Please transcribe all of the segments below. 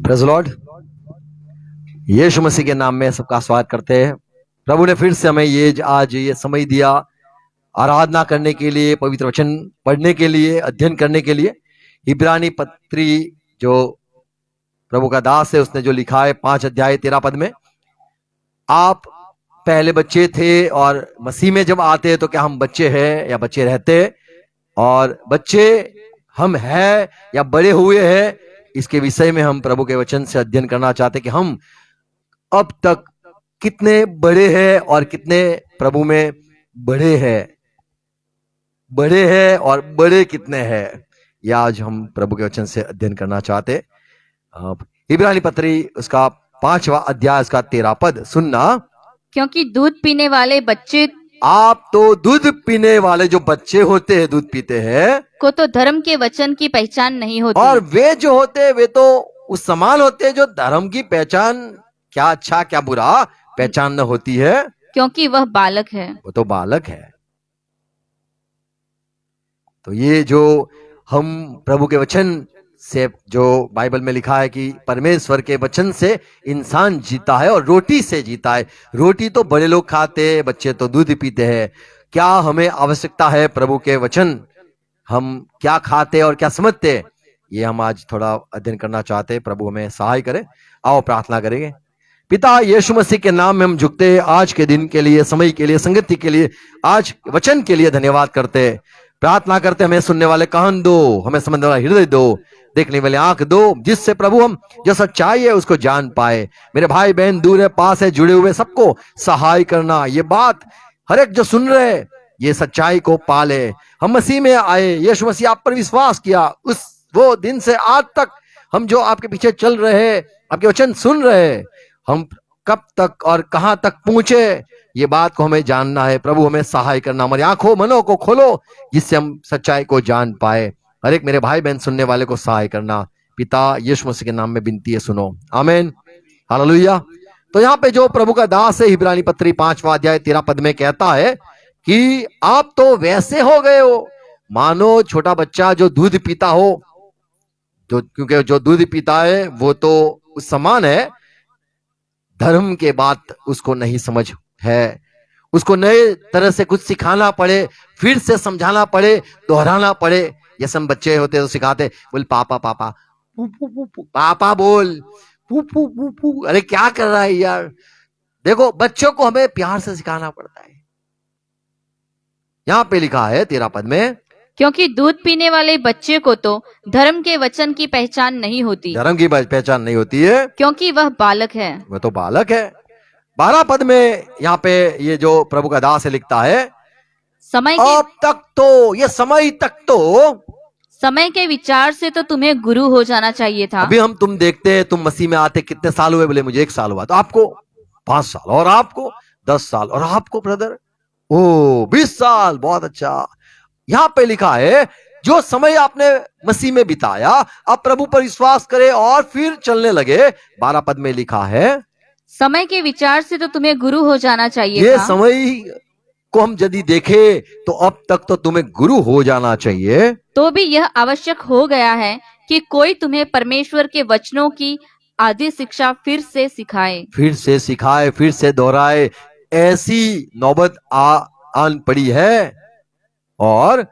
Praise Lord. यीशु मसीह के नाम में सबका स्वागत करते हैं। प्रभु ने फिर से हमें आज ये समय दिया आराधना करने के लिए, पवित्र वचन पढ़ने के लिए, अध्ययन करने के लिए। इब्रानी पत्री जो प्रभु का दास है उसने जो लिखा है 5 अध्याय 13 पद में, आप पहले बच्चे थे और मसीह में जब आते हैं तो क्या हम बच्चे हैं या बच्चे रहते हैं, और बच्चे हम हैं या बड़े हुए हैं, इसके विषय में हम प्रभु के वचन से अध्ययन करना चाहते कि हम अब तक कितने बड़े हैं और कितने प्रभु में बड़े हैं और बड़े कितने हैं, यह आज हम प्रभु के वचन से अध्ययन करना चाहते। इब्रानी पत्री उसका 5वां अध्याय उसका 13 पद सुनना। क्योंकि दूध पीने वाले बच्चे आप तो दूध पीने वाले जो बच्चे होते हैं, दूध पीते हैं, को तो धर्म के वचन की पहचान नहीं होती, और वे जो होते हैं वे तो उस समान होते हैं जो धर्म की पहचान, क्या अच्छा क्या बुरा पहचान न होती है, क्योंकि वह बालक है। वो तो बालक है। तो ये जो हम प्रभु के वचन से, जो बाइबल में लिखा है कि परमेश्वर के वचन से इंसान जीता है और रोटी से जीता है। रोटी तो बड़े लोग खाते हैं, बच्चे तो दूध पीते हैं। क्या हमें आवश्यकता है प्रभु के वचन, हम क्या खाते और क्या समझते, ये हम आज थोड़ा अध्ययन करना चाहते हैं। प्रभु हमें सहाय करे। आओ प्रार्थना करेंगे। पिता यीशु मसीह के नाम में हम झुकते हैं। आज के दिन के लिए, समय के लिए, संगति के लिए, आज वचन के लिए धन्यवाद करते हैं। प्रार्थना करते हमें सुनने वाले कान दो, हमें समझने वाला हृदय दो, देखने वाले आंख दो, जिससे प्रभु हम जो सच्चाई है उसको जान पाए। मेरे भाई बहन दूर है, पास है, जुड़े हुए, सबको सहाय करना। ये बात हर एक जो सुन रहे ये सच्चाई को पाले। हम मसीह में आए, यीशु मसीह आप पर विश्वास किया, उस वो दिन से आज तक हम जो आपके पीछे चल रहे हैं, आपके वचन सुन रहे हैं, हम कब तक और कहां तक पहुंचे, ये बात को हमें जानना है। प्रभु हमें सहाय करना, हमारी आंखों मनों को खोलो जिससे हम सच्चाई को जान पाए। हर एक मेरे भाई बहन सुनने वाले को सहाय करना। पिता यीशु मसीह के नाम में विनती है, सुनो, आमीन, हालेलुया। तो यहाँ पे जो प्रभु का दास है, इब्रानी पत्री 5वां अध्याय 13 पद में कहता है कि आप तो वैसे हो गए हो मानो छोटा बच्चा जो दूध पीता हो, क्योंकि जो दूध पीता है वो तो उस समान है, धर्म के बात उसको नहीं समझ है, उसको नए तरह से कुछ सिखाना पड़े, फिर से समझाना पड़े, दोहराना पड़े। जैसे हम बच्चे होते तो सिखाते, बोल पापा पापा, पू पू पू पू, पापा बोल, पू पू पू पू, अरे क्या कर रहा है यार। देखो बच्चों को हमें प्यार से सिखाना पड़ता है। यहां पे लिखा है 13 पद में, क्योंकि दूध पीने वाले बच्चे को तो धर्म के वचन की पहचान नहीं होती, धर्म की पहचान नहीं होती है, क्योंकि वह बालक है। वह तो बालक है। 12 पद में यहाँ पे ये जो प्रभु का दास है लिखता है, समय के अब तक तो, ये समय तक तो, समय के विचार से तो तुम्हें गुरु हो जाना चाहिए था। अभी हम तुम देखते हैं, तुम मसीह में आते कितने साल हुए, बोले मुझे 1 साल हुआ, तो आपको 5 साल, और आपको 10 साल, और आपको ब्रदर ओ 20 साल, बहुत अच्छा। यहां पे लिखा है जो समय आपने मसीह में बिताया, आप प्रभु पर विश्वास करें और फिर चलने लगे। 12 पद में लिखा है, समय के विचार से तो तुम्हें गुरु हो जाना चाहिए ये था। समय को हम यदि देखें तो अब तक तो तुम्हें गुरु हो जाना चाहिए। तो भी यह आवश्यक हो गया है कि कोई तुम्हें परमेश्वर के वचनों की आदि शिक्षा फिर से सिखाए, फिर से दोहराए। ऐसी नौबत आन पड़ी है, और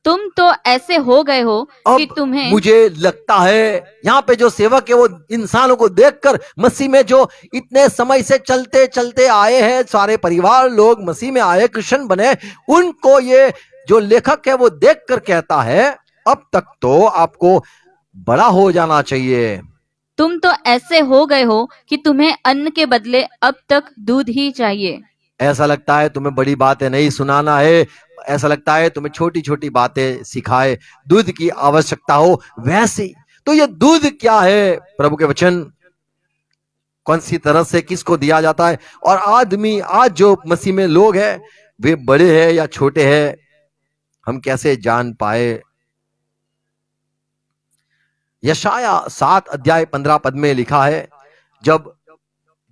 तुम तो ऐसे हो गए हो कि अब तुम्हें, मुझे लगता है यहाँ पे जो सेवक है वो इंसानों को देखकर, मसीह में जो इतने समय से चलते चलते आए हैं, सारे परिवार लोग मसीह में आए, क्रिश्चियन बने, उनको ये जो लेखक है वो देखकर कहता है अब तक तो आपको बड़ा हो जाना चाहिए। तुम तो ऐसे हो गए हो कि तुम्हें अन्न के बदले अब तक दूध ही चाहिए। ऐसा लगता है तुम्हें बड़ी बातें नहीं सुनाना है, ऐसा लगता है तुम्हें छोटी छोटी बातें सिखाए, दूध की आवश्यकता हो वैसी। तो ये दूध क्या है, प्रभु के वचन कौन सी तरह से किसको दिया जाता है, और आदमी आज जो मसीह में लोग हैं वे बड़े हैं या छोटे हैं, हम कैसे जान पाए। यशाया 7 अध्याय 15 पद में लिखा है, जब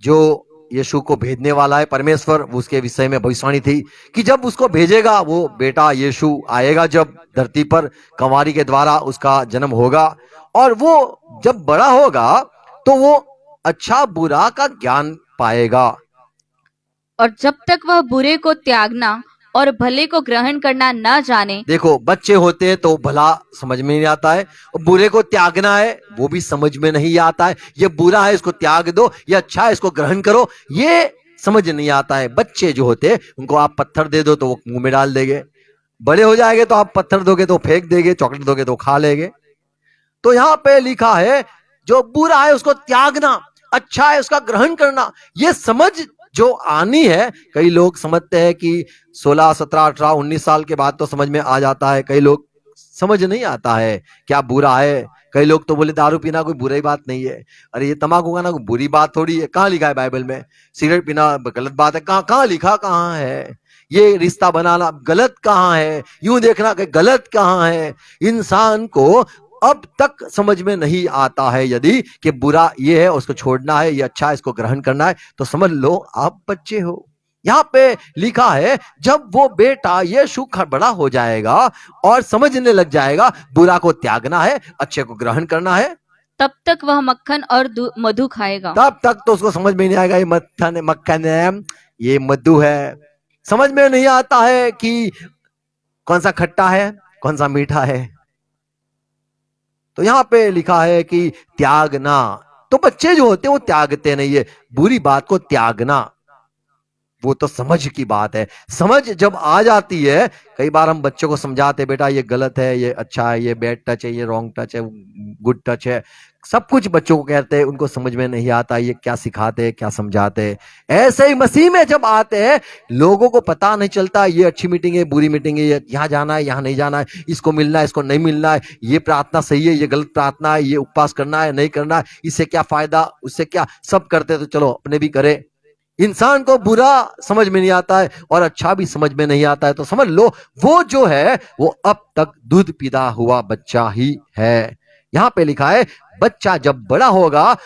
जो यीशु को भेजने वाला है परमेश्वर, उसके विषय में भविष्यवाणी थी कि जब उसको भेजेगा वो बेटा यीशु आएगा, जब धरती पर कंवारी के द्वारा उसका जन्म होगा, और वो जब बड़ा होगा तो वो अच्छा बुरा का ज्ञान पाएगा। और जब तक वह बुरे को त्यागना और भले को ग्रहण करना न जाने, देखो, बच्चे होते हैं तो भला समझ में नहीं आता है, और बुरे को त्यागना है वो भी समझ में नहीं आता है। ये बुरा है इसको त्याग दो, ये अच्छा है इसको ग्रहण करो, ये समझ नहीं आता है। बच्चे जो होते हैं उनको आप पत्थर दे दो तो वो मुंह में डाल देंगे, बड़े हो जाएंगे तो आप पत्थर दोगे तो फेंक देंगे, चॉकलेट दोगे तो खा लेंगे। तो यहाँ पे लिखा है जो बुरा है उसको त्यागना, अच्छा है उसका ग्रहण करना, ये समझ जो आनी है। कई लोग समझते हैं कि 16, 17, 18, 19 साल के बाद तो समझ में आ जाता है, कई लोग समझ नहीं आता है क्या बुरा है। कई लोग तो बोले दारू पीना कोई बुरी बात नहीं है, अरे ये तंबाकू खाना कोई बुरी बात थोड़ी है, कहाँ लिखा है बाइबल में? सिगरेट पीना गलत बात है, कहाँ कहाँ लिखा, कहाँ है? ये रिश्ता बनाना गलत कहाँ है, यूं देखना कि गलत कहाँ है? इंसान को अब तक समझ में नहीं आता है यदि कि बुरा ये है उसको छोड़ना है, ये अच्छा है इसको ग्रहण करना है, तो समझ लो आप बच्चे हो। यहाँ पे लिखा है जब वो बेटा यीशु बड़ा हो जाएगा और समझने लग जाएगा बुरा को त्यागना है, अच्छे को ग्रहण करना है, तब तक वह मक्खन और मधु खाएगा। तब तक तो उसको समझ में नहीं आएगा ये मक्खन है, ये मधु है। समझ में नहीं आता है कि कौन सा खट्टा है कौन सा मीठा है। तो यहाँ पे लिखा है कि त्यागना, तो बच्चे जो होते हैं वो त्यागते नहीं है बुरी बात को त्यागना, वो तो समझ की बात है। समझ जब आ जाती है, कई बार हम बच्चों को समझाते बेटा ये गलत है, ये अच्छा है, ये बैड टच है, ये रॉन्ग टच है, गुड टच है, सब कुछ बच्चों को कहते हैं, उनको समझ में नहीं आता ये क्या सिखाते हैं क्या समझाते हैं। ऐसे ही मसीह में जब आते हैं लोगों को पता नहीं चलता ये अच्छी मीटिंग है बुरी मीटिंग है, ये यहाँ जाना है यहाँ नहीं जाना है, इसको मिलना है इसको नहीं मिलना है, ये प्रार्थना सही है ये गलत प्रार्थना है, ये उपवास करना है नहीं करना है, इससे क्या फायदा उससे क्या, सब करते तो चलो अपने भी करें। इंसान को बुरा समझ में नहीं आता है और अच्छा भी समझ में नहीं आता है, तो समझ लो वो जो है वो अब तक दूध पीता हुआ बच्चा ही है। यहां पे लिखा है बच्चा जब बड़ा होगा,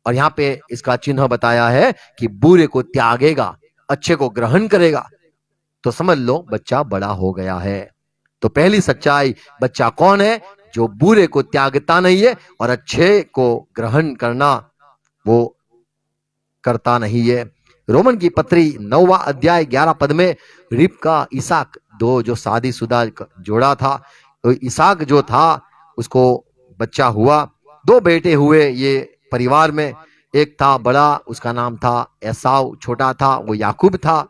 और यहां पे इसका चिन्ह बताया है कि बुरे को त्यागेगा अच्छे को ग्रहण करेगा, तो समझ लो बच्चा बड़ा हो गया है। तो पहली सच्चाई, बच्चा कौन है? जो बुरे को त्यागता नहीं है और अच्छे को ग्रहण करना वो करता नहीं है। रोमन की पत्री 9वां अध्याय 11 पद में रिबका इसाक दो जो शादीशुदा जोड़ा था, तो इसाक जो था उसको बच्चा हुआ, दो बेटे हुए ये परिवार में, एक था बड़ा उसका नाम था एसाव, छोटा था वो याकूब था।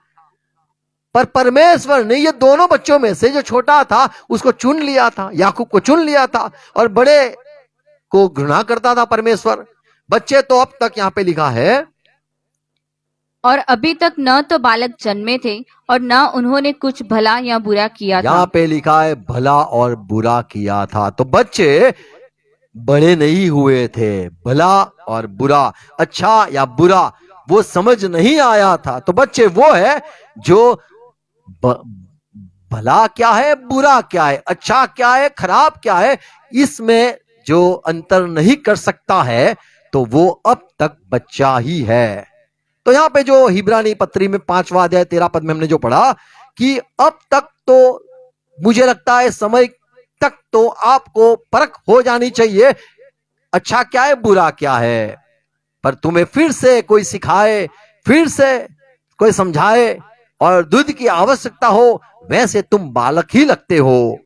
पर परमेश्वर ने ये दोनों बच्चों में से जो छोटा था उसको चुन लिया था, याकूब को चुन लिया था, और बड़े को घृणा करता था परमेश्वर। बच्चे तो अब तक यहाँ पे लिखा है और अभी तक न तो बालक जन्मे थे और न उन्होंने कुछ भला या बुरा किया था। यहाँ पे लिखा है भला और बुरा किया था, तो बच्चे बड़े नहीं हुए थे, भला और बुरा, अच्छा या बुरा वो समझ नहीं आया था। तो बच्चे वो है जो भला क्या है बुरा क्या है, अच्छा क्या है खराब क्या है, इसमें जो अंतर नहीं कर सकता है तो वो अब तक बच्चा ही है। तो यहाँ पे जो हिब्रानी पत्री में 5वां अध्याय 13 पद में हमने जो पढ़ा कि अब तक तो मुझे लगता है समय तक तो आपको परख हो जानी चाहिए अच्छा क्या है बुरा क्या है, पर तुम्हें फिर से कोई सिखाए, फिर से कोई समझाए और दूध की आवश्यकता हो, वैसे तुम बालक ही लगते हो।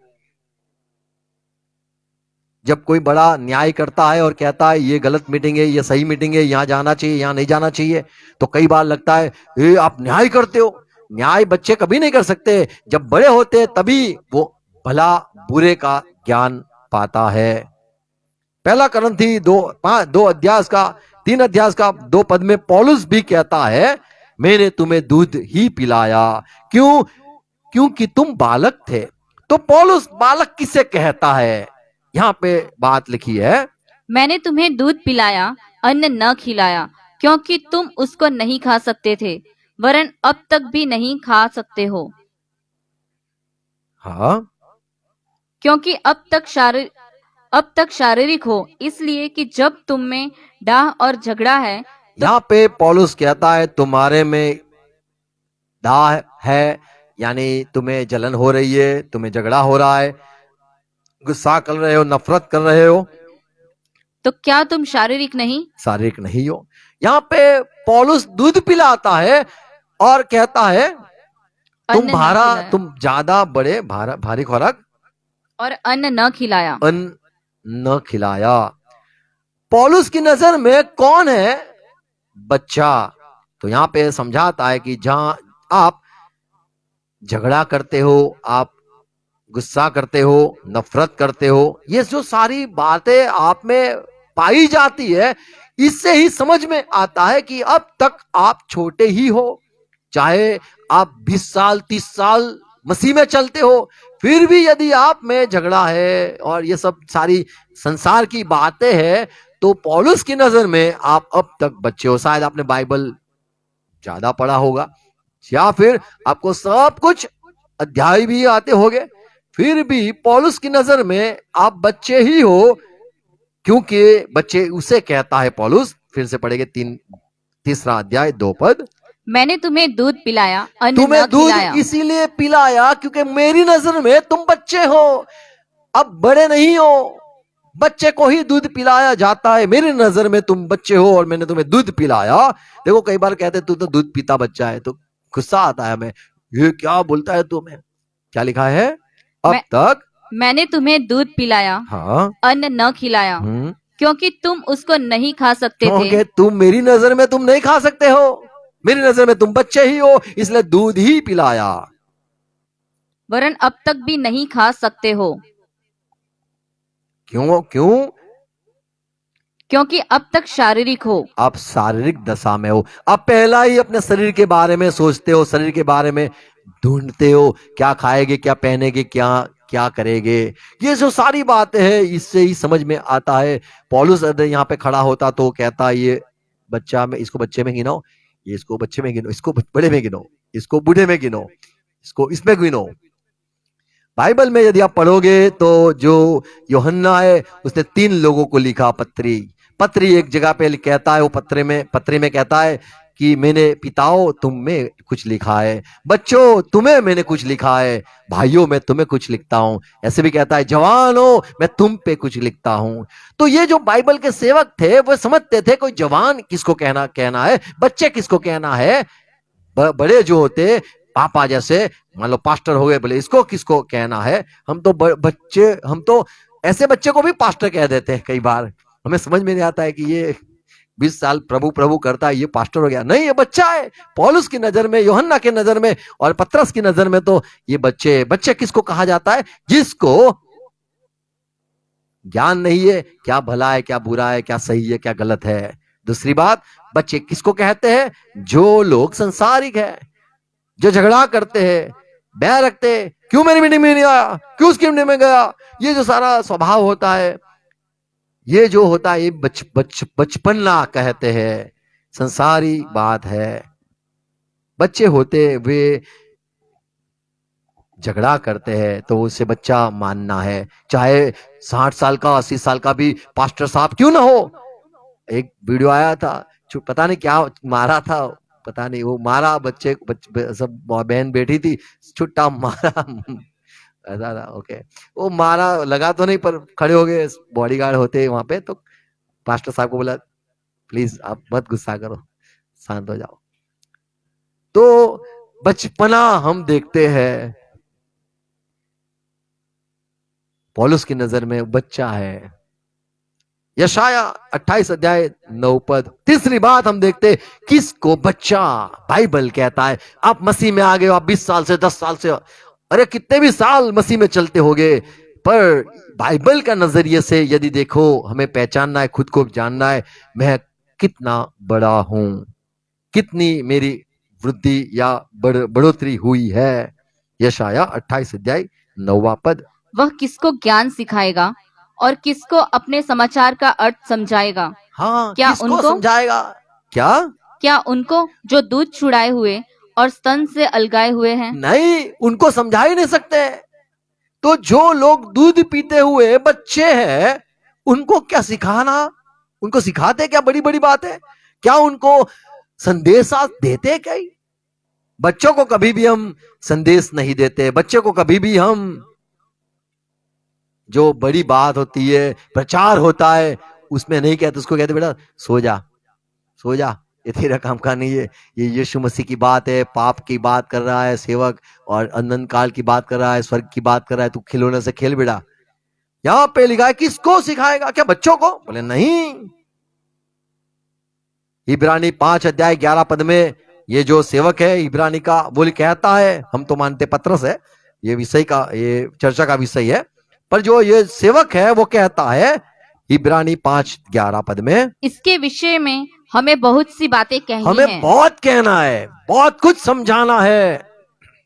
जब कोई बड़ा न्याय करता है और कहता है ये गलत मीटिंग है ये सही मीटिंग है, यहाँ जाना चाहिए यहाँ नहीं जाना चाहिए, तो कई बार लगता है आप न्याय करते हो। न्याय बच्चे कभी नहीं कर सकते, जब बड़े होते हैं तभी वो भला बुरे का ज्ञान पाता है। पहला करंथी 3 अध्याय का 2 पद में पौलुस भी कहता है मैंने तुम्हें दूध ही पिलाया, क्यों? क्योंकि तुम बालक थे। तो पौलुस बालक किसे कहता है? यहाँ पे बात लिखी है मैंने तुम्हें दूध पिलाया अन्न न खिलाया, क्योंकि तुम उसको नहीं खा सकते थे, वरन अब तक भी नहीं खा सकते हो। हाँ, क्योंकि अब तक शारीरिक हो, इसलिए कि जब तुम में डाह और झगड़ा है तो यहाँ पे पौलुस कहता है तुम्हारे में दाह है, यानी तुम्हें जलन हो रही है, तुम्हें झगड़ा हो रहा है, गुस्सा कर रहे हो, नफरत कर रहे हो, तो क्या तुम शारीरिक नहीं शारीरिक नहीं हो। यहाँ पे पौलुस दूध पिलाता है और कहता है अन्न नहीं खिलाया तुम ज्यादा बड़े भारी खुराक और अन्न न खिलाया। अन्न न खिलाया। पौलुस की नजर में कौन है? बच्चा। तो यहाँ पे समझाता है कि जहां आप झगड़ा करते हो, आप गुस्सा करते हो, नफरत करते हो, ये जो सारी बातें आप में पाई जाती है, इससे ही समझ में आता है कि अब तक आप छोटे ही हो। चाहे आप 20 साल 30 साल मसीह में चलते हो, फिर भी यदि आप में झगड़ा है और ये सब सारी संसार की बातें हैं, तो पौलुस की नजर में आप अब तक बच्चे हो। शायद आपने बाइबल ज्यादा पढ़ा होगा, या फिर आपको सब कुछ अध्याय भी आते होंगे, फिर भी पौलुस की नजर में आप बच्चे ही हो, क्योंकि बच्चे उसे कहता है पौलुस। फिर से पढ़ेंगे 3 अध्याय 2 पद। मैंने तुम्हें दूध पिलाया, अन्न तुम्हें न दूध खिलाया। इसीलिए पिलाया क्योंकि मेरी नजर में तुम बच्चे हो, अब बड़े नहीं हो। बच्चे को ही दूध पिलाया जाता है। मेरी नजर में तुम बच्चे हो और मैंने तुम्हें दूध पिलाया। देखो कई बार कहते तू तो दूध पीता बच्चा है, तो गुस्सा आता है हमें, ये क्या बोलता है तुम्हें? क्या लिखा है? अब तक मैंने तुम्हें दूध पिलाया, हाँ अन्न न खिलाया, क्योंकि तुम उसको नहीं खा सकते थे। क्योंकि तुम मेरी नजर में तुम नहीं खा सकते हो, मेरी नजर में तुम बच्चे ही हो, इसलिए दूध ही पिलाया। वरन अब तक भी नहीं खा सकते हो। क्यों? क्यों? क्योंकि अब तक शारीरिक हो। आप शारीरिक दशा में हो। आप पहला ही अपने शरीर के बारे में सोचते हो, शरीर के बारे में ढूंढते हो, क्या खाएगे, क्या पहनेगे, क्या क्या करेंगे। ये जो सारी बातें हैं, इससे ही समझ में आता है। पौलुस अगर यहाँ पे खड़ा होता तो कहता ये बच्चा में, इसको बच्चे में गिनो, ये इसको बच्चे में गिनो, इसको बड़े में गिनो, इसको बूढ़े में गिनो, इसको इसमें गिनो। बाइबल में यदि आप पढ़ोगे तो जो यूहन्ना है उसने 3 लोगों को लिखा पत्री एक जगह पे कहता है, वो पत्री में कहता है कि मैंने पिताओं तुम में कुछ लिखा है, बच्चों तुम्हें मैंने कुछ लिखा है, भाइयों मैं तुम्हें कुछ लिखता हूं। ऐसे भी कहता है जवानों मैं तुम पे कुछ लिखता हूं। तो ये जो बाइबल के सेवक थे वो समझते थे कोई जवान किसको कहना है, बच्चे किसको कहना है। बड़े जो होते पापा जैसे, मान लो पास्टर हो गए, बोले इसको किसको कहना है। हम तो बच्चे, हम तो ऐसे बच्चे को भी पास्टर कह देते हैं। कई बार हमें समझ में नहीं आता है कि ये 20 साल प्रभु प्रभु करता है, ये पास्टर हो गया। नहीं, ये बच्चा है। पौलुस की नजर में, यूहन्ना की नजर में और पतरस की नजर में तो ये बच्चे किसको कहा जाता है? जिसको ज्ञान नहीं है, क्या भला है, क्या बुरा है, क्या सही है, क्या गलत है। दूसरी बात, बच्चे किसको कहते हैं? जो लोग संसारिक है, जो झगड़ा करते हैं, बैर रखते हैं, क्यों मेरी मीटिंग में नहीं आया, क्यों उसकी मीटिंग में गया, ये जो सारा स्वभाव होता है, ये जो होता है, ये बचपना कहते हैं, संसारी बात है। बच्चे होते वे झगड़ा करते हैं तो उसे बच्चा मानना है, चाहे 60 साल का 80 साल का भी पास्टर साहब क्यों ना हो। एक वीडियो आया था, पता नहीं क्या मारा था, पता नहीं वो मारा बच्चे सब बहन बैठी थी, छुट्टा मारा ऐसा था। ओके, वो मारा लगा तो नहीं, पर खड़े हो गए बॉडीगार्ड होते वहां पे, तो पास्टर साहब को बोला प्लीज आप मत गुस्सा करो, शांत हो जाओ। तो बचपना हम देखते हैं, पौलुस की नजर में बच्चा है। यशाया 28 अध्याय 9 पद। तीसरी बात हम देखते, किसको बच्चा बाइबल कहता है। आप मसीह में आ गए हो, आप 20 साल से 10 साल से, अरे कितने भी साल मसीह में चलते होगे, पर बाइबल का नजरिए से यदि देखो, हमें पहचानना है, खुद को जानना है, मैं कितना बड़ा हूं, कितनी मेरी वृद्धि या बढ़ोतरी हुई है। यशाया 28 अध्याय 9 पद। वह किसको ज्ञान सिखाएगा और किसको अपने समाचार का अर्थ समझाएगा? हाँ, क्या किसको उनको समझाएगा? क्या उनको जो दूध छुड़ाए हुए और स्तन से अलगाए हुए हैं? नहीं, उनको समझा ही नहीं सकते। तो जो लोग दूध पीते हुए बच्चे हैं, उनको क्या सिखाना? उनको सिखाते क्या बड़ी बड़ी बात है? क्या उनको संदेशा देते? क्या बच्चों को कभी भी हम संदेश नहीं देते। बच्चे को कभी भी हम, जो बड़ी बात होती है, प्रचार होता है, उसमें नहीं कहते, उसको कहते बेटा सो जा, सो जा, ये तेरा काम का नहीं है। ये यीशु मसीह की बात है, पाप की बात कर रहा है सेवक, और अनंत काल की बात कर रहा है, स्वर्ग की बात कर रहा है। तू खिलौने से खेल बेटा। यहाँ पे लिखा है किसको सिखाएगा? क्या बच्चों को? बोले नहीं। इब्रानी 5 अध्याय 11 पद में ये जो सेवक है इब्रानी का, बोले कहता है, हम तो मानते पत्रस है, ये विषय का, ये चर्चा का विषय है, पर जो ये सेवक है वो कहता है इब्रानी 5:11 में, इसके विषय में हमें बहुत सी बातें कहनी हमें है, बहुत कहना है, बहुत कुछ समझाना है।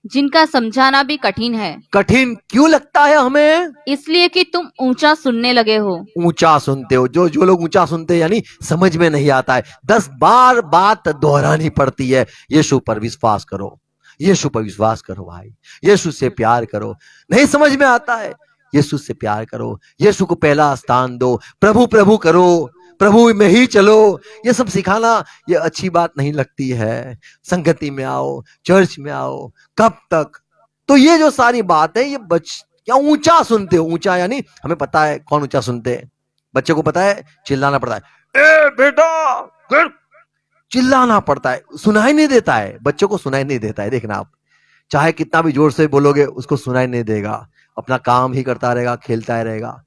जिनका समझाना भी कठिन है, कठिन क्यों लगता है हमें? इसलिए कि तुम ऊंचा सुनने लगे हो। ऊंचा सुनते हो। जो लोग ऊंचा सुनते हैं यानी समझ में नहीं आता है, 10 बार बात दोहरानी पड़ती है। यीशु पर विश्वास करो, यीशु पर विश्वास करो भाई, यीशु से प्यार करो। नहीं समझ में आता है, यीशु से प्यार करो, यीशु को पहला स्थान दो, प्रभु प्रभु करो, प्रभु में ही चलो। ये सब सिखाना ये अच्छी बात नहीं लगती है। संगति में आओ, चर्च में आओ, कब तक? तो ये जो सारी बात है ये क्या ऊंचा सुनते हो? ऊंचा यानी हमें पता है कौन ऊंचा सुनते हैं। बच्चे को पता है चिल्लाना पड़ता है, ए बेटा कर, चिल्लाना पड़ता है, सुनाई नहीं देता है। बच्चों को सुनाई नहीं देता है, देखना आप चाहे कितना भी जोर से बोलोगे उसको सुनाई नहीं देगा, अपना काम ही करता रहेगा, खेलता ही रहेगा।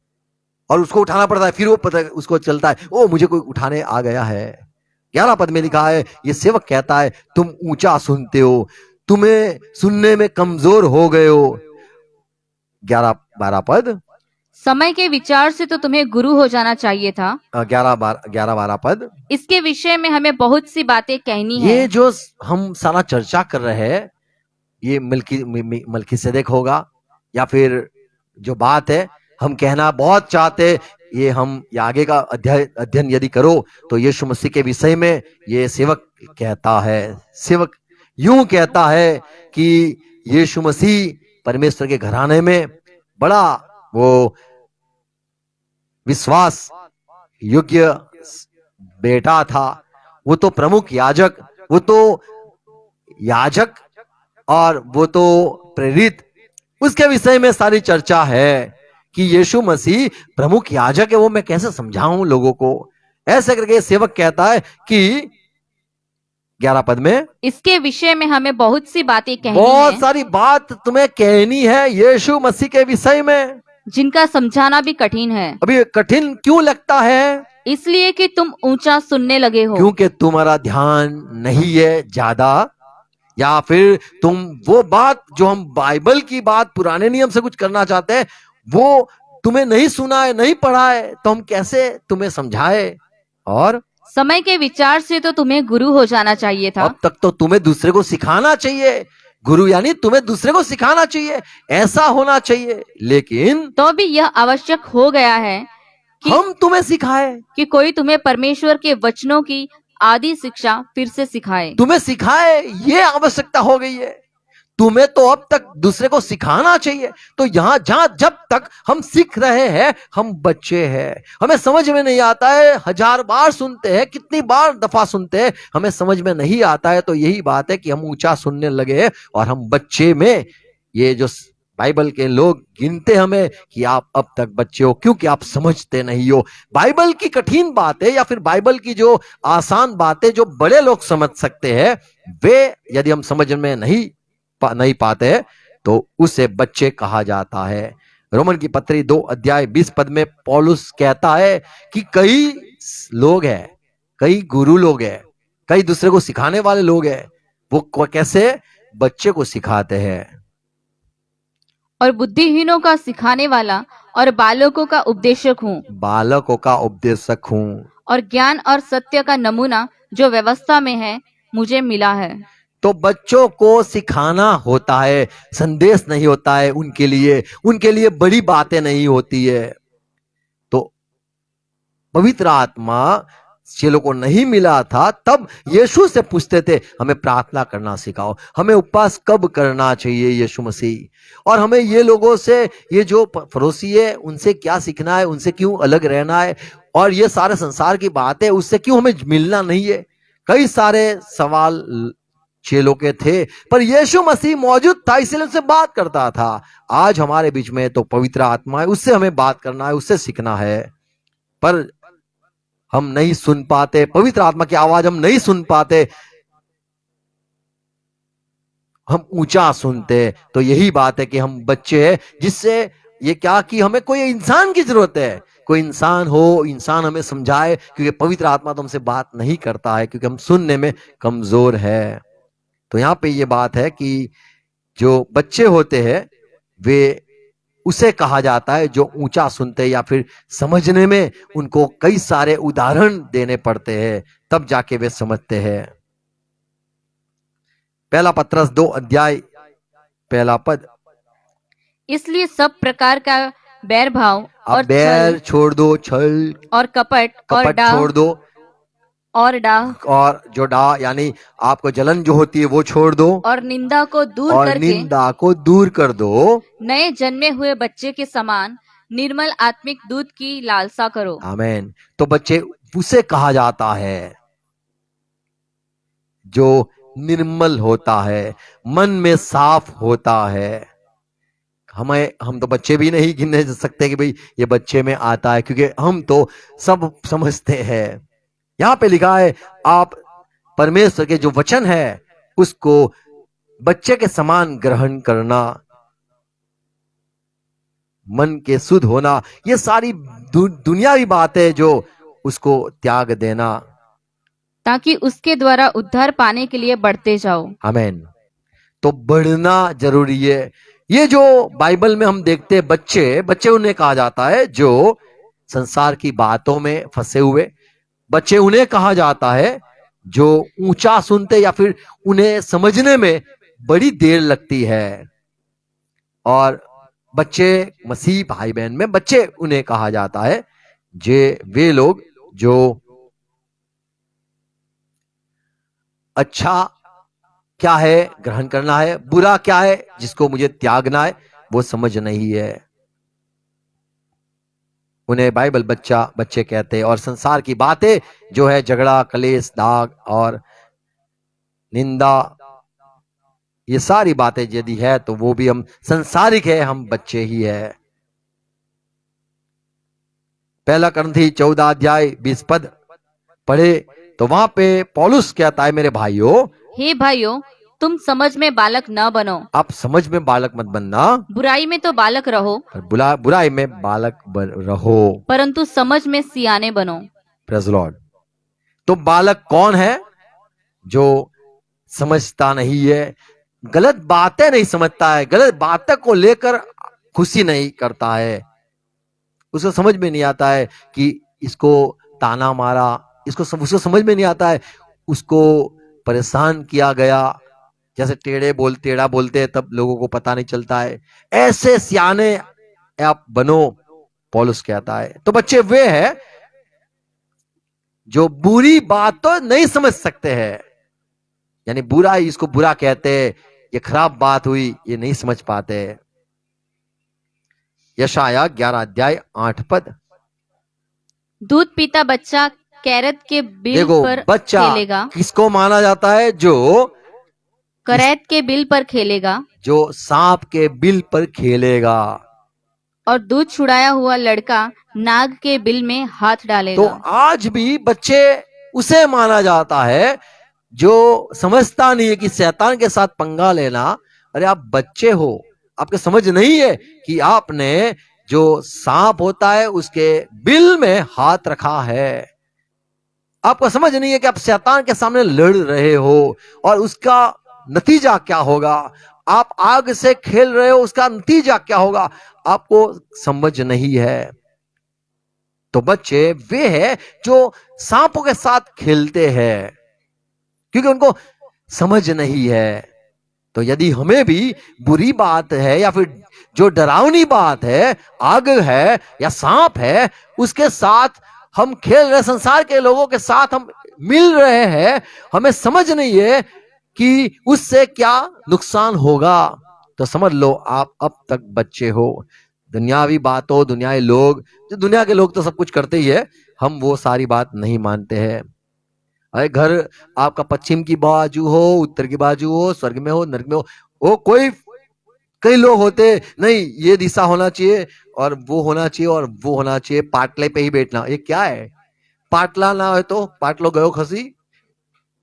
और उसको उठाना पड़ता है, फिर वो पता उसको चलता है, ओ मुझे कोई उठाने आ गया है। 11 पद में लिखा है ये सेवक कहता है तुम ऊंचा सुनते हो, तुम्हें सुनने में कमजोर हो गए हो। 11-12 पद, समय के विचार से तो तुम्हें गुरु हो जाना चाहिए था। 11-12 पद, इसके विषय में हमें बहुत सी बातें कहनी है। ये जो हम सारा चर्चा कर रहे हैं ये मलकीसेदेक होगा, या फिर जो बात है हम कहना बहुत चाहते, ये हम ये आगे का अध्ययन यदि करो तो यीशु मसीह के विषय में ये सेवक कहता है। सेवक यूं कहता है कि यीशु मसीह परमेश्वर के घराने में बड़ा वो विश्वास योग्य बेटा था। वो तो प्रमुख याजक, वो तो याजक और वो तो प्रेरित, उसके विषय में सारी चर्चा है कि यीशु मसीह प्रमुख याजक है। वो मैं कैसे समझाऊं लोगों को? ऐसे करके सेवक कहता है कि 11 पद में, इसके विषय में हमें बहुत सी बातें कहनी बहुत है, सारी बात तुम्हें कहनी है यीशु मसीह के विषय में, जिनका समझाना भी कठिन है। अभी कठिन क्यों लगता है? इसलिए कि तुम ऊंचा सुनने लगे हो। क्योंकि तुम्हारा ध्यान नहीं है ज्यादा, या फिर तुम वो बात जो हम बाइबल की बात पुराने नियम से कुछ करना चाहते हैं वो तुम्हें नहीं सुना है, नहीं पढ़ा है, तो हम कैसे तुम्हें समझाए? और समय के विचार से तो तुम्हें गुरु हो जाना चाहिए था। अब तक तो तुम्हें दूसरे को सिखाना चाहिए। गुरु यानी तुम्हें दूसरे को सिखाना चाहिए, ऐसा होना चाहिए। लेकिन तो भी यह आवश्यक हो गया है कि हम तुम्हें सिखाए, कि कोई तुम्हें परमेश्वर के वचनों की आदि शिक्षा फिर से सिखाए। तुम्हें सिखाए, ये आवश्यकता हो गई है। तुम्हें तो अब तक दूसरे को सिखाना चाहिए। तो यहां जहां जब तक हम सीख रहे हैं हम बच्चे हैं, हमें समझ में नहीं आता है, 1000 बार सुनते हैं, कितनी बार दफा सुनते हैं, हमें समझ में नहीं आता है। तो यही बात है कि हम ऊंचा सुनने लगे और हम बच्चे में, ये जो बाइबल के लोग गिनते हमें कि आप अब तक बच्चे हो, क्योंकि आप समझते नहीं हो। बाइबल की कठिन बातें या फिर बाइबल की जो आसान बातें जो बड़े लोग समझ सकते हैं, वे यदि हम समझ में नहीं पाते तो उसे बच्चे कहा जाता है। रोमन की पत्री 2 अध्याय 20 पद में पौलुस कहता है कि कई लोग हैं, कई गुरु लोग हैं, कई दूसरे को सिखाने वाले लोग हैं, वो कैसे बच्चे को सिखाते हैं। और बुद्धिहीनों का सिखाने वाला और बालकों का उपदेशक हूँ। बालकों का उपदेशक हूँ। और ज्ञान और सत्य का नमूना जो व्यवस्था में है मुझे मिला है। तो बच्चों को सिखाना होता है, संदेश नहीं होता है उनके लिए बड़ी बातें नहीं होती है। तो पवित्र आत्मा चेलों को नहीं मिला था, तब यीशु से पूछते थे हमें प्रार्थना करना सिखाओ, हमें उपवास कब करना चाहिए यीशु मसीह, और हमें ये लोगों से, ये जो फरोसी है उनसे क्या सीखना है, उनसे क्यों अलग रहना है, और ये सारे संसार की बात है उससे क्यों हमें मिलना नहीं है। कई सारे सवाल चेलों के थे, पर यीशु मसीह मौजूद था इसलिए उनसे बात करता था। आज हमारे बीच में तो पवित्र आत्मा है, उससे हमें बात करना है, उससे सीखना है। पर हम नहीं सुन पाते, पवित्र आत्मा की आवाज हम नहीं सुन पाते, हम ऊंचा सुनते। तो यही बात है कि हम बच्चे हैं, जिससे ये क्या कि हमें कोई इंसान की जरूरत है, कोई इंसान हो, इंसान हमें समझाए, क्योंकि पवित्र आत्मा तो हमसे बात नहीं करता है, क्योंकि हम सुनने में कमजोर है। तो यहाँ पे ये बात है कि जो बच्चे होते हैं वे उसे कहा जाता है जो ऊंचा सुनते हैं, या फिर समझने में उनको कई सारे उदाहरण देने पड़ते हैं, तब जाके वे समझते हैं। पहला पत्रस 2 अध्याय पहला पद। इसलिए सब प्रकार का बैर भाव आप और बैर छल छोड़ दो, छल और कपट और कपट डाह छोड़ दो, और डाह और जो डा यानी आपको जलन जो होती है वो छोड़ दो, और निंदा को दूर और करके निंदा को दूर कर दो। नए जन्मे हुए बच्चे के समान निर्मल आत्मिक दूध की लालसा करो। आमीन। तो बच्चे उसे कहा जाता है जो निर्मल होता है, मन में साफ होता है। हम तो बच्चे भी नहीं गिनने सकते कि भाई ये बच्चे में आता है, क्योंकि हम तो सब समझते हैं। यहां पे लिखा है आप परमेश्वर के जो वचन है उसको बच्चे के समान ग्रहण करना, मन के शुद्ध होना, ये सारी दुनियावी बातें जो उसको त्याग देना। ताकि उसके द्वारा उद्धार पाने के लिए बढ़ते जाओ। आमीन। तो बढ़ना जरूरी है। ये जो बाइबल में हम देखते हैं बच्चे, बच्चे उन्हें कहा जाता है जो संसार की बातों में फंसे हुए, बच्चे उन्हें कहा जाता है जो ऊंचा सुनते या फिर उन्हें समझने में बड़ी देर लगती है। और बच्चे मसीह भाई बहन में बच्चे उन्हें कहा जाता है जे वे लोग जो अच्छा क्या है ग्रहण करना है, बुरा क्या है जिसको मुझे त्यागना है वो समझ नहीं है। उन्हें बाइबल बच्चा बच्चे कहते हैं। और संसार की बातें जो है झगड़ा, कलेश, दाग और निंदा, ये सारी बातें यदि है तो वो भी हम संसारिक है, हम बच्चे ही है। पहला करंथी 14 अध्याय 20 पद पढ़े तो वहां पे पौलुस कहता है मेरे भाइयों, हे भाइयों, तुम समझ में बालक न बनो, आप समझ में बालक मत बनना, बुराई में तो बालक रहो, पर बुराई में बालक रहो, परंतु समझ में सियाने बनो। Praise the Lord. तो बालक कौन है? जो समझता नहीं है, गलत बातें नहीं समझता है, गलत बातें को लेकर खुशी नहीं करता है, उसे समझ में नहीं आता है कि इसको ताना मारा, उसको समझ में नहीं आता है उसको परेशान किया गया। जैसे टेढ़ा बोलते हैं तब लोगों को पता नहीं चलता है, ऐसे सियाने आप बनो, पौलुस कहता है। तो बच्चे वे हैं जो बुरी बात तो नहीं समझ सकते हैं, यानी बुरा, इसको बुरा कहते हैं, ये खराब बात हुई, ये नहीं समझ पाते। यशाया 11 अध्याय 8 पद। दूध पीता बच्चा कैरत के बिल देखो पर बच्चा खेलेगा, किसको माना जाता है? जो करैत के बिल पर खेलेगा, जो सांप के बिल पर खेलेगा। और दूध छुड़ाया हुआ लड़का नाग के बिल में हाथ तो डालेगा। आज भी बच्चे उसे माना जाता है जो समझता नहीं है कि शैतान के साथ पंगा लेना, अरे आप बच्चे हो, आपको समझ नहीं है कि आपने जो सांप होता है उसके बिल में हाथ रखा है। आपको समझ नहीं है कि आप शैतान के सामने लड़ रहे हो और उसका नतीजा क्या होगा। आप आग से खेल रहे हो, उसका नतीजा क्या होगा आपको समझ नहीं है। तो बच्चे वे हैं जो सांपों के साथ खेलते हैं क्योंकि उनको समझ नहीं है। तो यदि हमें भी बुरी बात है या फिर जो डरावनी बात है, आग है या सांप है, उसके साथ हम खेल रहे, संसार के लोगों के साथ हम मिल रहे हैं, हमें समझ नहीं है कि उससे क्या नुकसान होगा, तो समझ लो आप अब तक बच्चे हो। दुनियावी बातों, दुनियावी लोग, जो दुनिया के लोग तो सब कुछ करते ही है, हम वो सारी बात नहीं मानते हैं। अरे घर आपका पश्चिम की बाजू हो, उत्तर की बाजू हो, स्वर्ग में हो, नरक में हो, वो कई लोग होते नहीं, ये दिशा होना चाहिए और वो होना चाहिए और वो होना चाहिए, पाटले पे ही बैठना, ये क्या है? पाटला ना हो तो पाटलो गयो खसी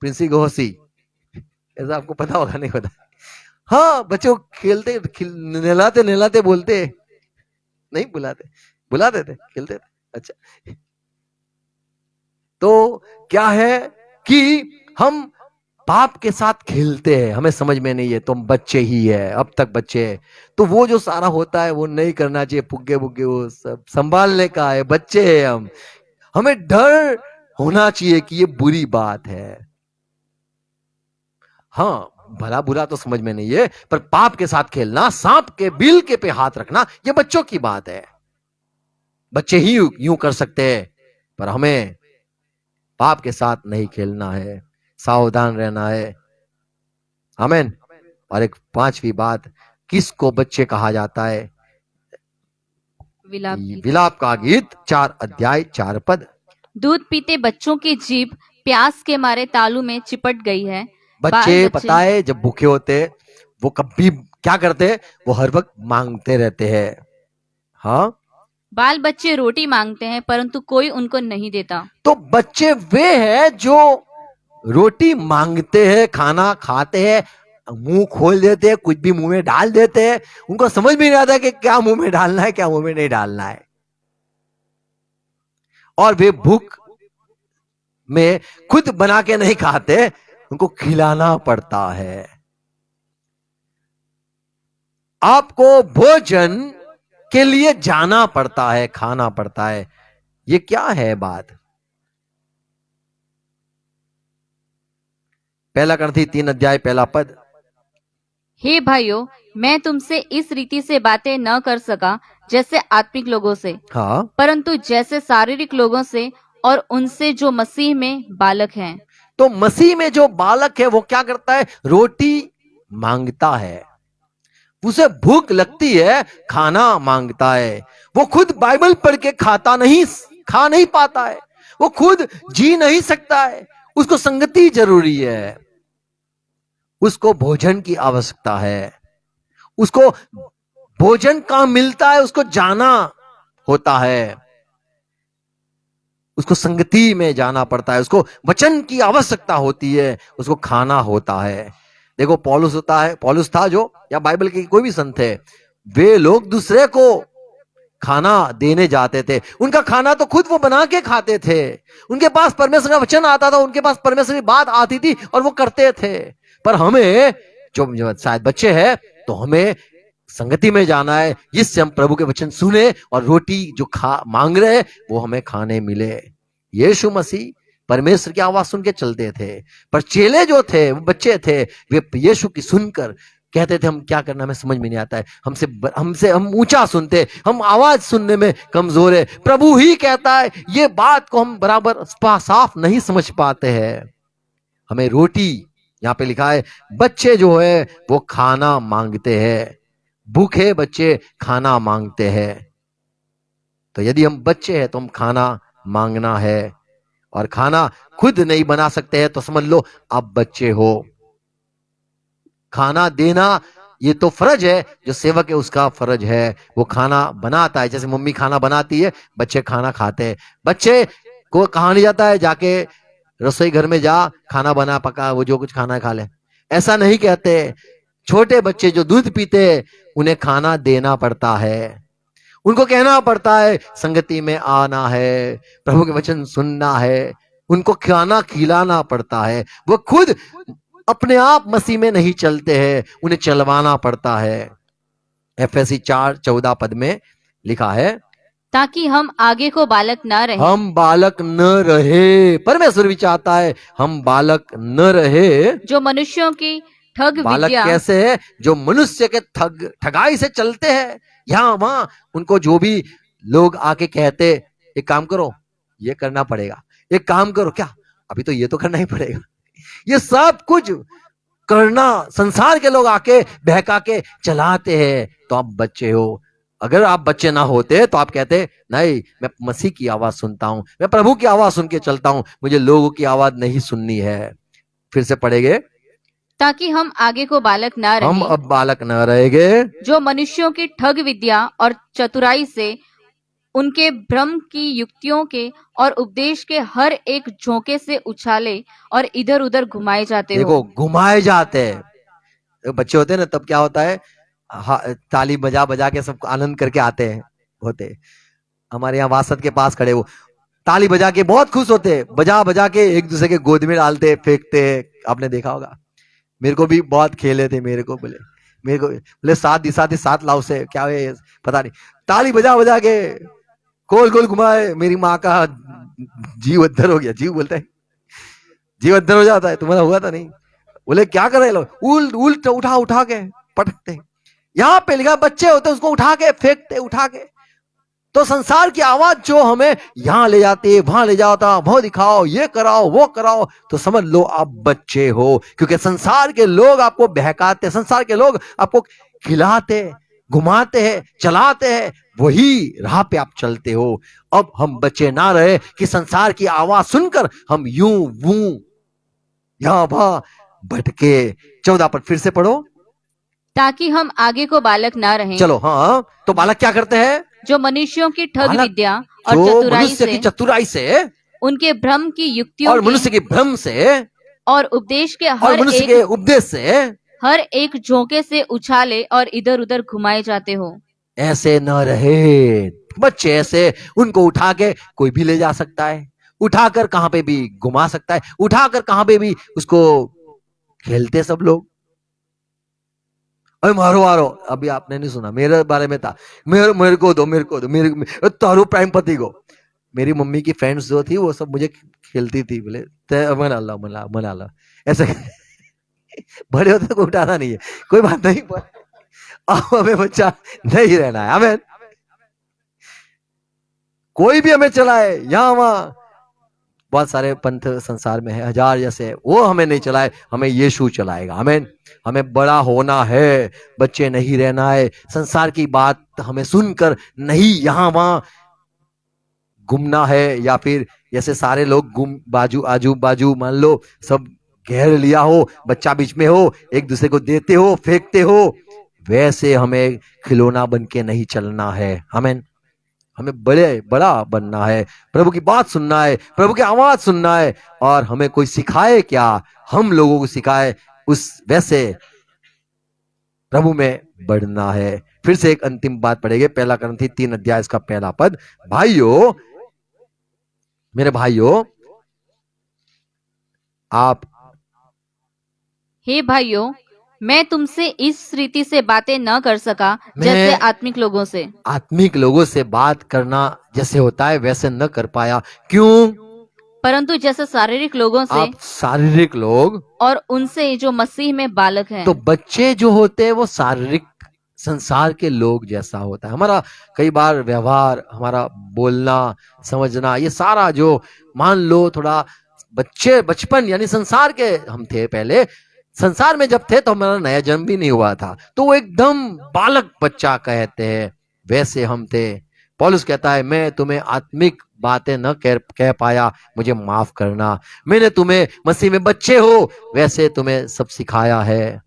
प्रिंसी गो हसी, ऐसा आपको पता होगा, नहीं पता? हाँ, बच्चों खेलते नहलाते नहलाते बोलते, नहीं बुलाते, बुलाते थे, खेलते थे। अच्छा, तो क्या है कि हम पाप के साथ खेलते हैं, हमें समझ में नहीं है, तो हम बच्चे ही है, अब तक बच्चे हैं। तो वो जो सारा होता है वो नहीं करना चाहिए, फुग्गे बुग्गे वो सब संभालने का है, बच्चे हैं हम। हमें डर होना चाहिए कि ये बुरी बात है। हाँ, भला बुरा तो समझ में नहीं है, पर पाप के साथ खेलना, सांप के बिल के पे हाथ रखना, ये बच्चों की बात है। बच्चे ही यूं कर सकते हैं, पर हमें पाप के साथ नहीं खेलना है, सावधान रहना है। आमीन। और एक पांचवी बात, किसको बच्चे कहा जाता है? विलाप गीत। विलाप का गीत 4 अध्याय 4 पद। दूध पीते बच्चों की जीभ प्यास के मारे तालू में चिपट गई है। बच्चे पता है जब भूखे होते वो कभी क्या करते, वो हर वक्त मांगते रहते हैं। हाँ, बाल बच्चे रोटी मांगते हैं परंतु कोई उनको नहीं देता। तो बच्चे वे हैं जो रोटी मांगते हैं, खाना खाते हैं, मुंह खोल देते हैं, कुछ भी मुंह में डाल देते हैं, उनको समझ भी नहीं आता कि क्या मुंह में डालना है, क्या मुंह में नहीं डालना है। और वे भूख में खुद बना के नहीं खाते, उनको खिलाना पड़ता है। आपको भोजन के लिए जाना पड़ता है, खाना पड़ता है। ये क्या है बात? पहला करंथी 3 अध्याय 1 पद। हे भाइयों, मैं तुमसे इस रीति से बातें न कर सका जैसे आत्मिक लोगों से, हाँ, परंतु जैसे शारीरिक लोगों से और उनसे जो मसीह में बालक हैं। तो मसीह में जो बालक है वो क्या करता है? रोटी मांगता है, उसे भूख लगती है, खाना मांगता है। वो खुद बाइबल पढ़ के खा नहीं पाता है, वो खुद जी नहीं सकता है, उसको संगति जरूरी है, उसको भोजन की आवश्यकता है। उसको भोजन कहां मिलता है, उसको जाना होता है, उसको संगति में जाना पड़ता है, उसको वचन की आवश्यकता होती है, उसको खाना होता है। देखो पौलुस था जो, या बाइबल के कोई भी संत है, वे लोग दूसरे को खाना देने जाते थे। उनका खाना तो खुद वो बना के खाते थे, उनके पास परमेश्वर का वचन आता था, उनके पास परमेश्वर की बात आती थी और वो करते थे। पर हमें जो शायद बच्चे हैं, तो हमें संगति में जाना है, जिससे हम प्रभु के वचन सुने और रोटी जो मांग रहे वो हमें खाने मिले। यीशु मसीह परमेश्वर की आवाज सुन के चलते थे, पर चेले जो थे, वो बच्चे थे, वे यीशु की सुनकर कहते थे हम क्या करना, हमें समझ में नहीं आता है, हम ऊंचा सुनते, हम आवाज सुनने में कमजोर है, प्रभु ही कहता है, ये बात को हम बराबर साफ नहीं समझ पाते हैं। हमें रोटी, यहाँ पे लिखा है बच्चे जो है वो खाना मांगते हैं, भूखे बच्चे खाना मांगते हैं। तो यदि हम बच्चे हैं तो हम खाना मांगना है, और खाना खुद नहीं बना सकते हैं तो समझ लो आप बच्चे हो। खाना देना ये तो फर्ज है, जो सेवक है उसका फर्ज है, वो खाना बनाता है। जैसे मम्मी खाना बनाती है, बच्चे खाना खाते हैं। बच्चे को कहा नहीं जाता है जाके रसोई घर में जा, खाना बना पका, वो जो कुछ खाना है खा ले, ऐसा नहीं कहते। छोटे बच्चे जो दूध पीते हैं उन्हें खाना देना पड़ता है, उनको कहना पड़ता है संगति में आना है, प्रभु के वचन सुनना है, उनको खाना खिलाना पड़ता है। वो खुद अपने आप मसीह में नहीं चलते हैं, उन्हें चलवाना पड़ता है। एफएसी 4:14 पद में लिखा है, ताकि हम आगे को बालक न रहे। हम बालक न रहे, परमेश्वर भी चाहता है हम बालक न रहे। जो मनुष्यों की ठग बालक विद्या, कैसे है? जो मनुष्य के ठगाई से चलते हैं, यहां वहां उनको जो भी लोग आके कहते एक काम करो, ये करना पड़ेगा, एक काम करो, क्या अभी तो ये तो करना ही पड़ेगा, ये सब कुछ करना संसार के लोग आके बहका के चलाते हैं। तो आप बच्चे हो। अगर आप बच्चे ना होते तो आप कहते नहीं, मैं मसीह की आवाज सुनता हूं, मैं प्रभु की आवाज सुन के चलता हूं, मुझे लोगों की आवाज नहीं सुननी है। फिर से पढ़ेंगे, ताकि हम आगे को बालक न रहे। हम अब बालक न रहेंगे, जो मनुष्यों की ठग विद्या और चतुराई से उनके भ्रम की युक्तियों के और उपदेश के हर एक झोंके से उछाले और इधर उधर घुमाए जाते देखो हो। घुमाए जाते हैं। बच्चे होते हैं ना, तब क्या होता है, ताली बजा बजा के सबको आनंद करके आते हैं होते। हमारे यहाँ वासद के पास खड़े, वो ताली बजा के बहुत खुश होते, बजा बजा के एक दूसरे के गोद में डालते फेंकते। आपने देखा होगा, मेरे को भी बहुत खेले थे। मेरे को बोले साथ दी साथ लाओ से क्या है पता नहीं, ताली बजा बजा के गोल गोल घुमाए। मेरी माँ का जीव अद्धर हो गया। जीव बोलता है, जीव अद्धर हो जाता है। तुम्हारा हुआ था नहीं? बोले क्या कर रहे लोग, उल्ट उठा उठा के पटकते। यहाँ पे लिखा बच्चे होते उसको उठा के फेंकते उठा के। तो संसार की आवाज जो हमें यहाँ ले जाती है, वहां ले जाता, वो दिखाओ, ये कराओ, वो कराओ, तो समझ लो आप बच्चे हो। क्योंकि संसार के लोग आपको बहकाते, संसार के लोग आपको खिलाते, घुमाते हैं, चलाते हैं, वही राह पे आप चलते हो। अब हम बच्चे ना रहे कि संसार की आवाज सुनकर हम यूं वूं यहां वहां भटके। 14 पर फिर से पढ़ो। ताकि हम आगे को बालक ना रहें, चलो हाँ, तो बालक क्या करते हैं? जो मनुष्यों की ठग बालक विद्या और जो चतुराई मनुष्य की से, चतुराई से उनके भ्रम की युक्तियों और मनुष्य की के भ्रम से और उपदेश के और मनुष्य के उपदेश से हर एक झोंके से उछाले और इधर उधर घुमाए जाते हो। ऐसे न रहे। बच्चे ऐसे, उनको उठा के कोई भी ले जा सकता है, उठाकर कहां पे भी घुमा सकता है, उठाकर कहां पे भी उसको खेलते सब लोग। अरे मारो मारो, अभी आपने नहीं सुना, मेरे बारे में था, मेरे को दो, मेरे तारो प्राइम पति को। मेरी मम्मी की फ्रेंड्स जो थी वो सब मुझे खेलती थी, बोले मना ला मना मना ला ऐसे। बड़े होते को उठाना नहीं है, कोई बात नहीं, अब हमें बच्चा नहीं रहना है। हमें कोई भी हमें चलाए, यहां वहां बहुत सारे पंथ संसार में है, 1000 जैसे, वो हमें नहीं चलाए, हमें यीशु चलाएगा। हमें बड़ा होना है, बच्चे नहीं रहना है। संसार की बात हमें सुनकर नहीं यहां वहां घूमना है, या फिर जैसे सारे लोग घूम बाजू आजू बाजू मान लो सब घेर लिया हो, बच्चा बीच में हो, एक दूसरे को देते हो फेंकते हो, वैसे हमें खिलौना बन के नहीं चलना है। हमें बड़ा बनना है, प्रभु की बात सुनना है, प्रभु की आवाज सुनना है। और हमें कोई सिखाए क्या, हम लोगों को सिखाए उस वैसे प्रभु में बढ़ना है। फिर से एक अंतिम बात पढ़ेंगे, 1 कुरिन्थी 3 अध्याय इसका पहला पद। भाइयों, मेरे भाइयों, आप हे भाइयों, मैं तुमसे इस रीति से बातें न कर सका जैसे आत्मिक लोगों से। आत्मिक लोगों से बात करना जैसे होता है वैसे न कर पाया। क्यों? परंतु जैसे शारीरिक लोगों से, आप शारीरिक लोग और उनसे जो मसीह में बालक हैं। तो बच्चे जो होते हैं वो शारीरिक संसार के लोग जैसा होता है। हमारा कई बार व्यवहार, हमारा बोलना, समझना, ये सारा जो मान लो थोड़ा बचपन यानी संसार के हम थे पहले, संसार में जब थे तो हमारा नया जन्म भी नहीं हुआ था, तो वो एकदम बालक बच्चा कहते हैं, वैसे हम थे। पौलुस कहता है, मैं तुम्हें आत्मिक बातें न कह पाया, मुझे माफ करना। मैंने तुम्हें मसीह में बच्चे हो वैसे तुम्हें सब सिखाया है।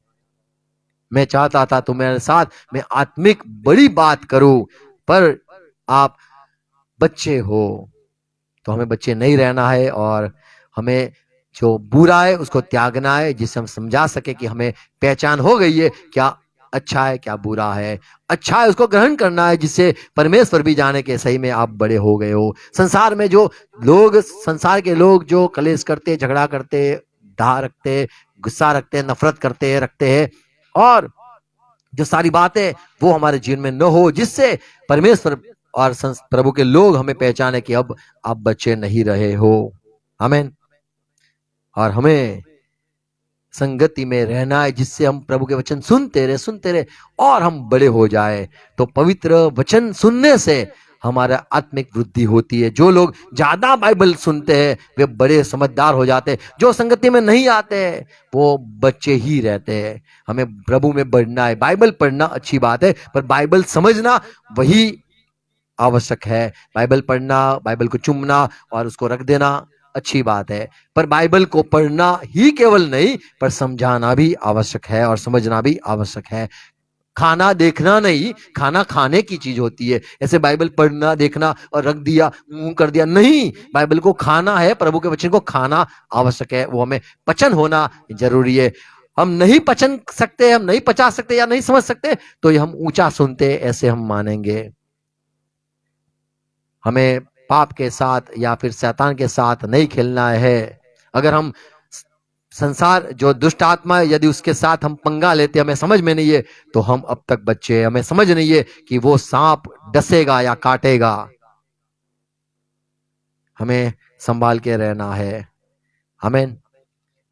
मैं चाहता था तुम्हारे साथ मैं आत्मिक बड़ी बात करूं, पर आप बच्चे हो, तो हमें बच्चे नहीं रहना है। और हमें जो बुरा है उसको त्यागना है, जिससे हम समझा सके कि हमें पहचान हो गई है क्या अच्छा है क्या बुरा है। अच्छा है उसको ग्रहण करना है, जिससे परमेश्वर भी जाने के सही में आप बड़े हो गए हो। संसार में जो लोग, संसार के लोग जो कलेश करते, झगड़ा करते, डा रखते, गुस्सा रखते, नफरत करते रखते हैं, और जो सारी बातें वो हमारे जीवन में न हो, जिससे परमेश्वर और प्रभु के लोग हमें पहचाने कि अब आप बच्चे नहीं रहे हो। आमीन। और हमें संगति में रहना है, जिससे हम प्रभु के वचन सुनते रहे और हम बड़े हो जाए। तो पवित्र वचन सुनने से हमारा आत्मिक वृद्धि होती है। जो लोग ज्यादा बाइबल सुनते हैं वे बड़े समझदार हो जाते हैं, जो संगति में नहीं आते हैं वो बच्चे ही रहते हैं। हमें प्रभु में बढ़ना है। बाइबल पढ़ना अच्छी बात है, पर बाइबल समझना वही आवश्यक है। बाइबल पढ़ना, बाइबल को चुमना और उसको रख देना अच्छी बात है, पर बाइबल को पढ़ना ही केवल नहीं, पर समझाना भी आवश्यक है और समझना भी आवश्यक है। खाना देखना नहीं, खाना खाने की चीज होती है। ऐसे बाइबल पढ़ना देखना और रख दिया मुंह कर दिया नहीं, बाइबल को खाना है, प्रभु के वचन को खाना आवश्यक है, वो हमें पचन होना जरूरी है। हम नहीं पचन सकते, हम नहीं पचा सकते या नहीं समझ सकते तो ये हम ऊंचा सुनते ऐसे हम मानेंगे। हमें पाप के साथ या फिर शैतान के साथ नहीं खेलना है। अगर हम संसार जो दुष्ट आत्मा है यदि उसके साथ हम पंगा लेते हमें समझ में नहीं है तो हम अब तक बच्चे हैं, हमें समझ नहीं है कि वो सांप डसेगा या काटेगा। हमें संभाल के रहना है। आमीन।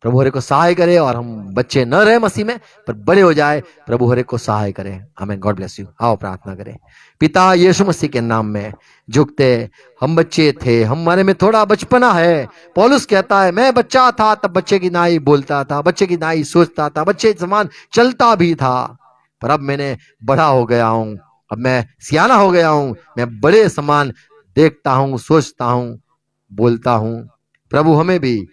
प्रभु हरे को सहाय करे और हम बच्चे न रहे मसीह में पर बड़े हो जाए, प्रभु हरे को सहाय करे। आमीन। God bless you. आओ प्रार्थना करें। पिता यीशु मसीह के नाम में झुकते, हम बच्चे थे, हमारे में थोड़ा बचपना है। पौलुस कहता है मैं बच्चा था तब बच्चे की नाई बोलता था, बच्चे की नाई सोचता था, बच्चे समान चलता भी था, पर अब मैंने बड़ा हो गया हूं, अब मैं सियाना हो गया हूं, मैं बड़े समान देखता हूं, सोचता हूं, बोलता हूं। प्रभु हमें भी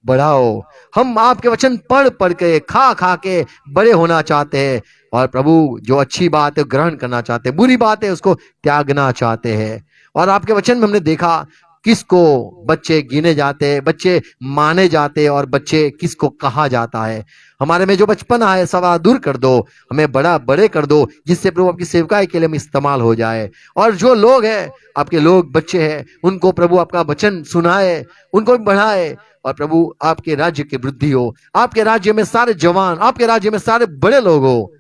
बढ़ाओ। हम आपके वचन पढ़ पढ़ के खा खा के बड़े होना चाहते हैं और प्रभु जो अच्छी बात है ग्रहण करना चाहते हैं, बुरी बात है उसको त्यागना चाहते हैं। और आपके वचन में हमने देखा किसको बच्चे गिने जाते हैं, बच्चे माने जाते हैं और बच्चे किसको कहा जाता है। हमारे में जो बचपना है सवा दूर कर दो, हमें बड़ा बड़े कर दो जिससे प्रभु आपकी सेवकाई के लिए हम इस्तेमाल हो जाए। और जो लोग हैं आपके लोग बच्चे हैं उनको प्रभु आपका वचन सुनाए, उनको भी बढ़ाए और प्रभु आपके राज्य की वृद्धि हो। आपके राज्य में सारे जवान, आपके राज्य में सारे बड़े लोग हो।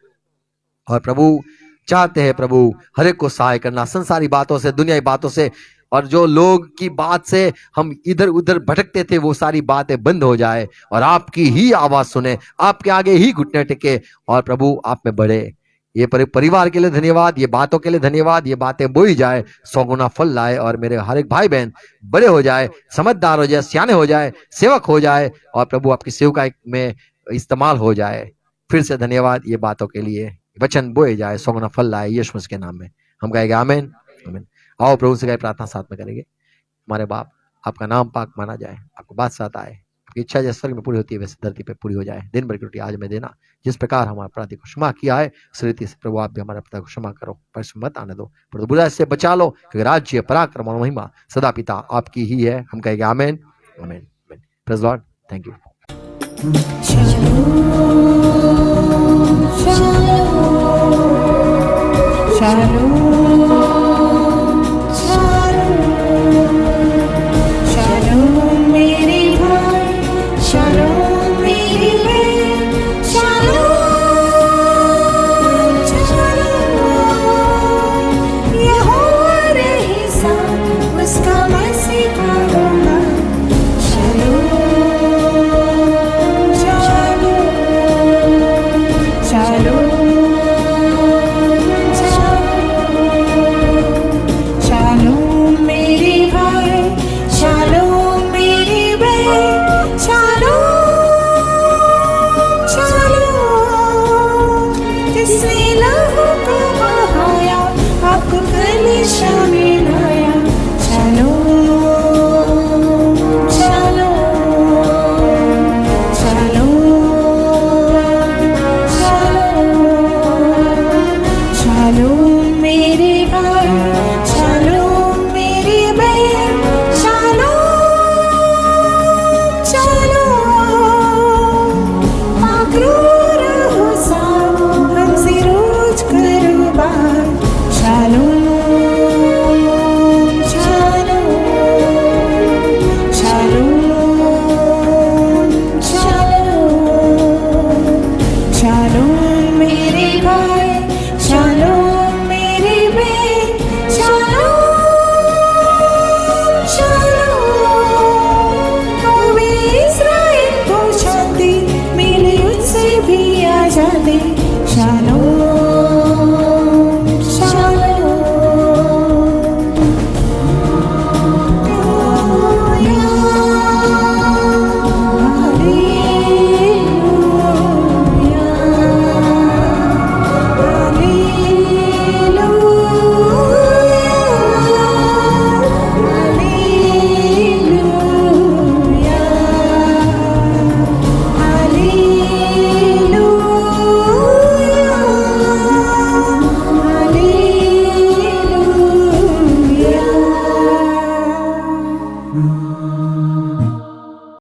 और प्रभु चाहते हैं प्रभु हर एक को सहाय करना संसारी बातों से, दुनियाई बातों से, और जो लोग की बात से हम इधर उधर भटकते थे वो सारी बातें बंद हो जाए और आपकी ही आवाज सुने, आपके आगे ही घुटने टिके और प्रभु आप में बढ़े। ये परिवार के लिए धन्यवाद, ये बातों के लिए धन्यवाद। ये बातें बोई जाए, 100 गुना फल लाए और मेरे हर एक भाई बहन बड़े हो जाए, समझदार हो जाए, सियाने हो जाए, सेवक हो जाए और प्रभु आपकी सेवकाई में इस्तेमाल हो जाए। फिर से धन्यवाद ये बातों के लिए। वचन बोए जाए, 100 गुना फल लाए, यीशु मसीह के नाम में हम कहेंगे आमीन आमीन। आओ प्रभु से गए प्रार्थना साथ में करेंगे। हमारे बाप, आपका नाम पाक माना जाए, आपको बादशाह आए, आपकी इच्छा जैसे स्वर्ग में पूरी होती है वैसे धरती पे पूरी हो जाए। दिन भर की रोटी आज में देना, जिस प्रकार हमारे अपराधी को क्षमा किया है उस रीति से प्रभु आप भी हमारे अपराध को क्षमा करो, पर मत आने दो, पर बुराई से बचा लो, क्योंकि राज्य पराक्रम और महिमा सदा पिता आपकी ही है। हम कहेंगे आमीन आमीन आमीन। Praise Lord. Thank you. Shanti